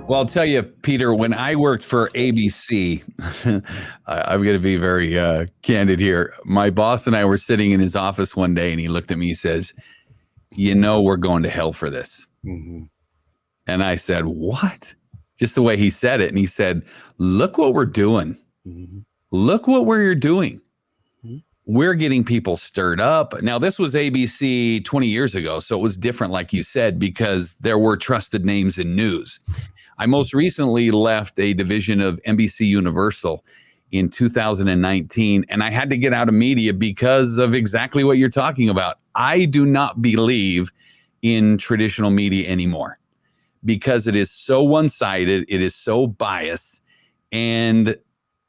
Well, I'll tell you, Peter, when I worked for ABC, I'm going to be very candid here. My boss and I were sitting in his office one day, and he looked at me, he says, we're going to hell for this. Mm-hmm. And I said, what? Just the way he said it. And he said, look what we're doing. Mm-hmm. Look what we're doing. Mm-hmm. We're getting people stirred up. Now, this was ABC 20 years ago, so it was different, like you said, because there were trusted names in news. I most recently left a division of NBC Universal in 2019, and I had to get out of media because of exactly what you're talking about. I do not believe in traditional media anymore because it is so one-sided, it is so biased, and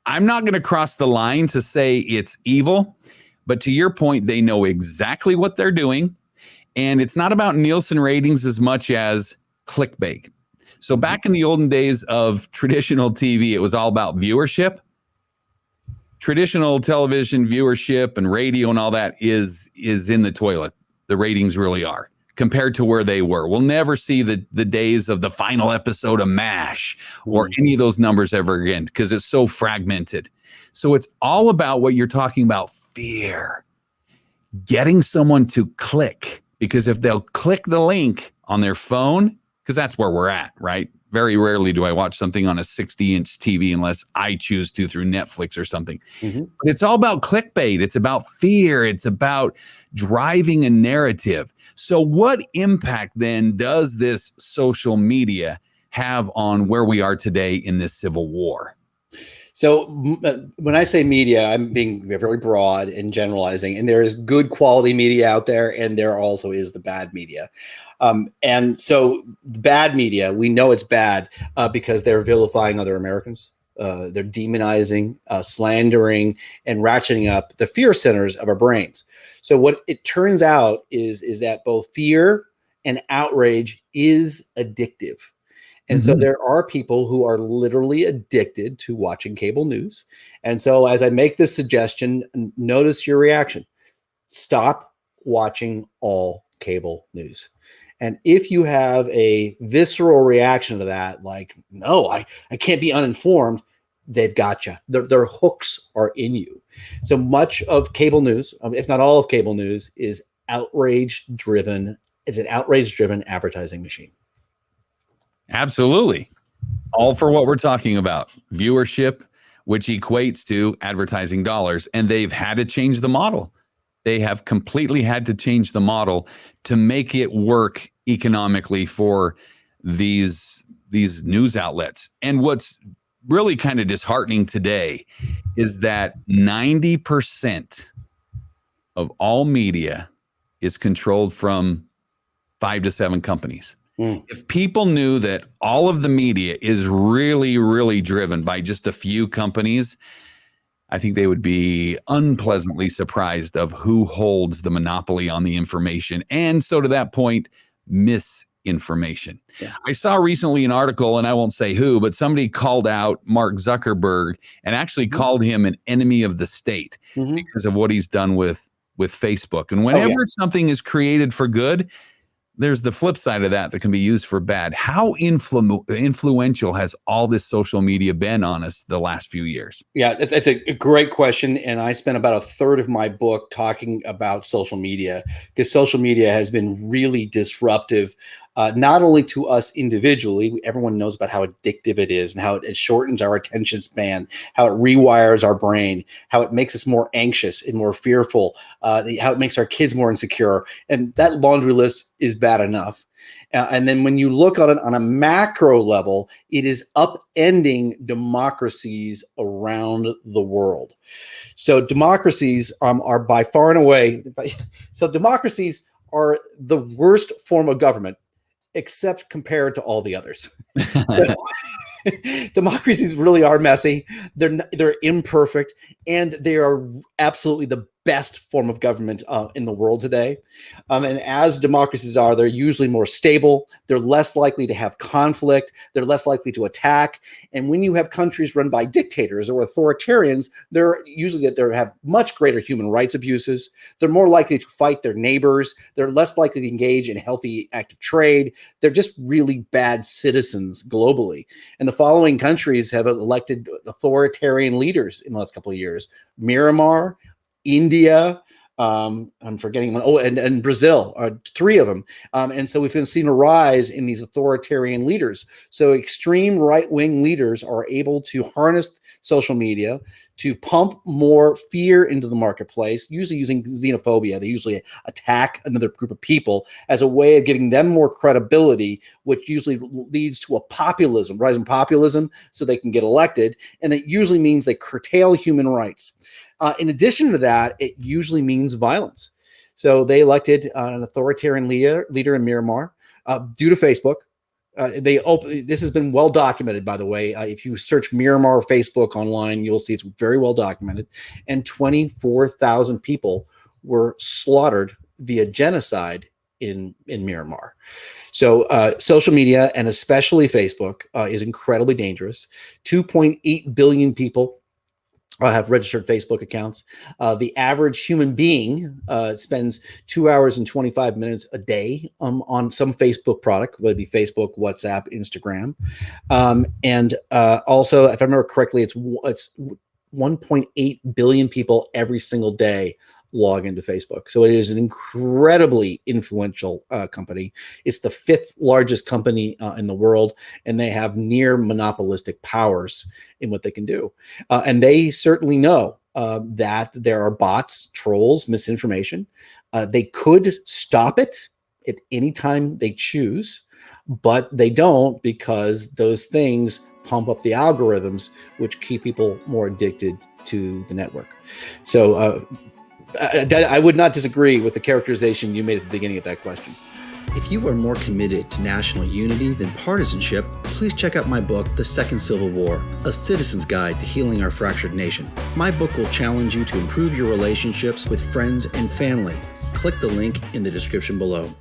I'm not going to cross the line to say it's evil, but to your point, they know exactly what they're doing, and it's not about Nielsen ratings as much as clickbait. So back in the olden days of traditional TV, it was all about viewership. Traditional television viewership and radio and all that is in the toilet. The ratings really are compared to where they were. We'll never see the days of the final episode of MASH or any of those numbers ever again because it's so fragmented. So it's all about what you're talking about, fear. Getting someone to click, because if they'll click the link on their phone, because that's where we're at, right? Very rarely do I watch something on a 60-inch TV unless I choose to through Netflix or something. Mm-hmm. But it's all about clickbait. It's about fear. It's about driving a narrative. So what impact then does this social media have on where we are today in this civil war? So when I say media, I'm being very broad and generalizing, and there is good quality media out there, and there also is the bad media. And so bad media, we know it's bad because they're vilifying other Americans. They're demonizing, slandering, and ratcheting up the fear centers of our brains. So what it turns out is that both fear and outrage is addictive. And so there are people who are literally addicted to watching cable news. And so as I make this suggestion, notice your reaction. Stop watching all cable news. And if you have a visceral reaction to that, like, no, I can't be uninformed, they've got you. Their hooks are in you. So much of cable news, if not all of cable news, is outrage-driven. It's an outrage-driven advertising machine. Absolutely. All for what we're talking about. Viewership, which equates to advertising dollars. And they've had to change the model. They have completely had to change the model to make it work economically for these news outlets. And what's really kind of disheartening today is that 90% of all media is controlled from 5 to 7 companies. If people knew that all of the media is really, really driven by just a few companies, I think they would be unpleasantly surprised of who holds the monopoly on the information. And so to that point, misinformation. Yeah. I saw recently an article, and I won't say who, but somebody called out Mark Zuckerberg and actually called him an enemy of the state because of what he's done with Facebook. And whenever something is created for good, there's the flip side of that can be used for bad. How influential has all this social media been on us the last few years? Yeah, it's a great question. And I spent about a third of my book talking about social media because social media has been really disruptive, not only to us individually. Everyone knows about how addictive it is and how it shortens our attention span, how it rewires our brain, how it makes us more anxious and more fearful, how it makes our kids more insecure. And that laundry list is bad enough. And then when you look at it on a macro level, it is upending democracies around the world. So democracies are by far and away. So democracies are the worst form of government, except compared to all the others. Democracies really are messy. They're imperfect, and they are absolutely the best form of government in the world today. And as democracies are, they're usually more stable. They're less likely to have conflict. They're less likely to attack. And when you have countries run by dictators or authoritarians, they're usually that they have much greater human rights abuses. They're more likely to fight their neighbors. They're less likely to engage in healthy active trade. They're just really bad citizens globally. And the following countries have elected authoritarian leaders in the last couple of years: Myanmar, India, I'm forgetting one. Oh, and Brazil are three of them. And so we've seen a rise in these authoritarian leaders. So extreme right-wing leaders are able to harness social media to pump more fear into the marketplace, usually using xenophobia. They usually attack another group of people as a way of giving them more credibility, which usually leads to a populism, rise in populism, so they can get elected. And that usually means they curtail human rights. In addition to that, it usually means violence. So they elected an authoritarian leader in Myanmar due to Facebook. This has been well documented, by the way. If you search Myanmar Facebook online, you'll see it's very well documented. And 24,000 people were slaughtered via genocide in Myanmar. So social media, and especially Facebook, is incredibly dangerous. 2.8 billion people have registered Facebook accounts. The average human being spends 2 hours and 25 minutes a day on some Facebook product, whether it be Facebook, WhatsApp, Instagram. And also, if I remember correctly, it's 1.8 billion people every single day log into Facebook. So it is an incredibly influential company. It's the fifth largest company in the world, and they have near monopolistic powers in what they can do. And they certainly know that there are bots, trolls, misinformation. They could stop it at any time they choose, but they don't, because those things pump up the algorithms, which keep people more addicted to the network. So I would not disagree with the characterization you made at the beginning of that question. If you are more committed to national unity than partisanship, please check out my book, The Second Civil War, A Citizen's Guide to Healing Our Fractured Nation. My book will challenge you to improve your relationships with friends and family. Click the link in the description below.